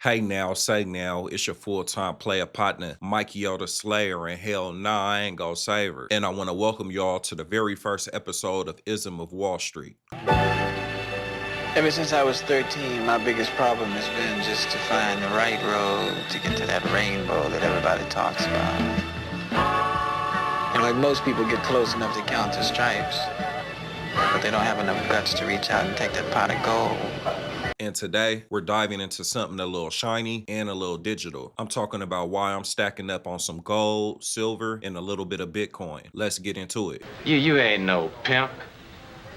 Hey now, say now, it's your full-time player partner, Mikey the Slayer, and hell nah, I ain't gonna save her. And I want to welcome y'all to the very first episode of Izm of Wall Street. Ever since I was 13, my biggest problem has been just to find the right road to get to that rainbow that everybody talks about. Like most people get close enough to count the stripes, but they don't have enough guts to reach out and take that pot of gold. And today, we're diving into something a little shiny and a little digital. I'm talking about why I'm stacking up on some gold, silver, and a little bit of Bitcoin. Let's get into it. You ain't no pimp.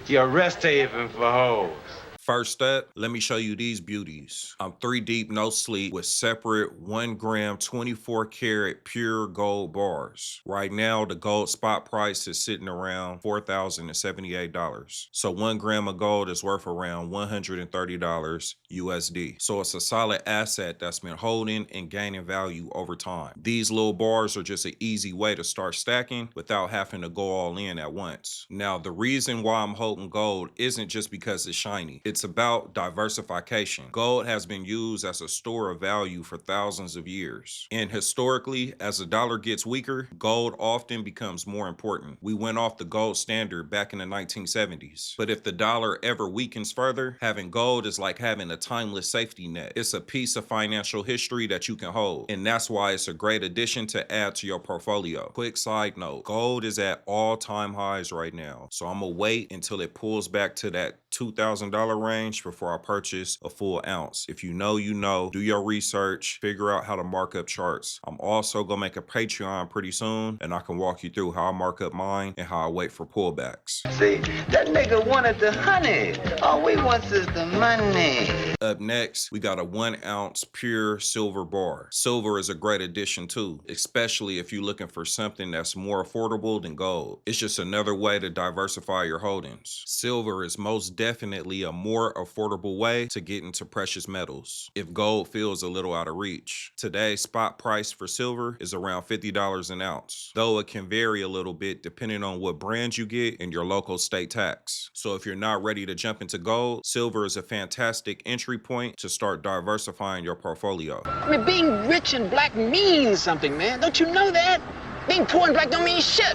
You're a rest haven for hoes. First up, let me show you these beauties. I'm 3 deep, no sleep, with separate 1 gram, 24 karat pure gold bars. Right now, the gold spot price is sitting around $4,078. So 1 gram of gold is worth around $130 USD. So it's a solid asset that's been holding and gaining value over time. These little bars are just an easy way to start stacking without having to go all in at once. Now, the reason why I'm holding gold isn't just because it's shiny. It's about diversification. Gold has been used as a store of value for thousands of years. And historically, as the dollar gets weaker, gold often becomes more important. We went off the gold standard back in the 1970s. But if the dollar ever weakens further, having gold is like having a timeless safety net. It's a piece of financial history that you can hold. And that's why it's a great addition to add to your portfolio. Quick side note, gold is at all-time highs right now. So I'm gonna wait until it pulls back to that $2,000 range before I purchase a full ounce. If you know, you know. Do your research, figure out how to mark up charts. I'm also gonna make a Patreon pretty soon, and I can walk you through how I mark up mine and how I wait for pullbacks. See, that nigga wanted the honey. All we want is the money. Up next, we got a 1 ounce pure silver bar. Silver is a great addition too, especially if you're looking for something that's more affordable than gold. It's just another way to diversify your holdings. Silver is most definitely a more affordable way to get into precious metals if gold feels a little out of reach. Today's spot price for silver is around $50 an ounce, though it can vary a little bit depending on what brand you get and your local state tax. So if you're not ready to jump into gold, silver is a fantastic entry point to start diversifying your portfolio. I mean, being rich and black means something, man. Don't you know that? Being poor and black don't mean shit.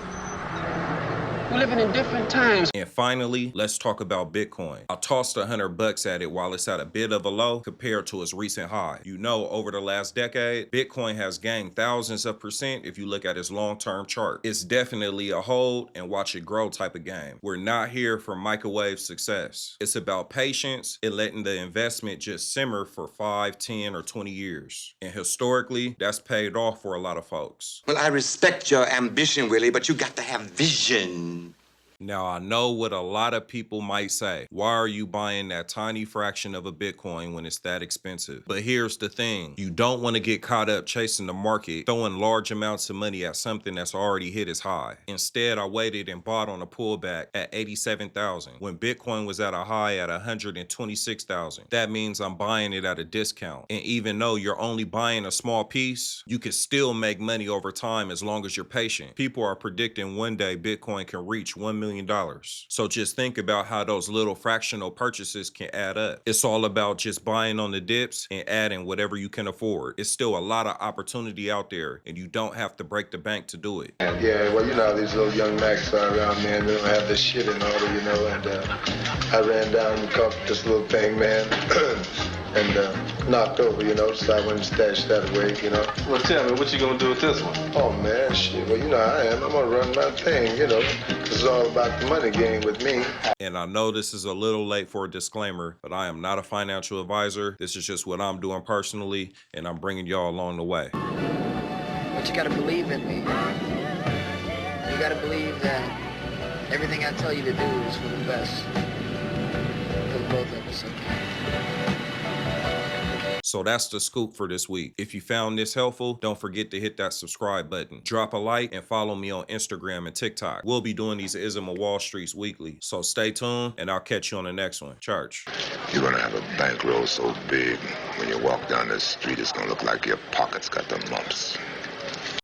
We're living in different times. And finally, let's talk about Bitcoin. I tossed $100 at it while it's at a bit of a low compared to its recent high. You know, over the last decade, Bitcoin has gained thousands of percent if you look at its long-term chart. It's definitely a hold and watch it grow type of game. We're not here for microwave success. It's about patience and letting the investment just simmer for 5, 10, or 20 years. And historically, that's paid off for a lot of folks. Well, I respect your ambition, Willie, but you got to have vision. Now, I know what a lot of people might say. Why are you buying that tiny fraction of a Bitcoin when it's that expensive? But here's the thing. You don't want to get caught up chasing the market, throwing large amounts of money at something that's already hit its high. Instead, I waited and bought on a pullback at 87,000 when Bitcoin was at a high at 126,000. That means I'm buying it at a discount. And even though you're only buying a small piece, you can still make money over time as long as you're patient. People are predicting one day Bitcoin can reach $1 million. So just think about how those little fractional purchases can add up. It's all about just buying on the dips and adding whatever you can afford. It's still a lot of opportunity out there, and you don't have to break the bank to do it. Yeah, well, you know how these little young Macs are around, man. They don't have this shit in order, you know, and I ran down and caught this little thing, man, and knocked over, you so I went and stashed that away, Well, tell me, what you gonna do with this one? Oh, man, shit, well, how I am. I'm gonna run my thing, This is all about the money game with me. And I know this is a little late for a disclaimer, but I am not a financial advisor. This is just what I'm doing personally, and I'm bringing y'all along the way. But you gotta believe in me. You gotta believe that everything I tell you to do is for the best. For the both of us, okay? So that's the scoop for this week. If you found this helpful, don't forget to hit that subscribe button. Drop a like and follow me on Instagram and TikTok. We'll be doing these Izm of Wall Streets weekly. So stay tuned, and I'll catch you on the next one. Church. You're gonna have a bankroll so big, when you walk down the street, it's gonna look like your pockets got the mumps.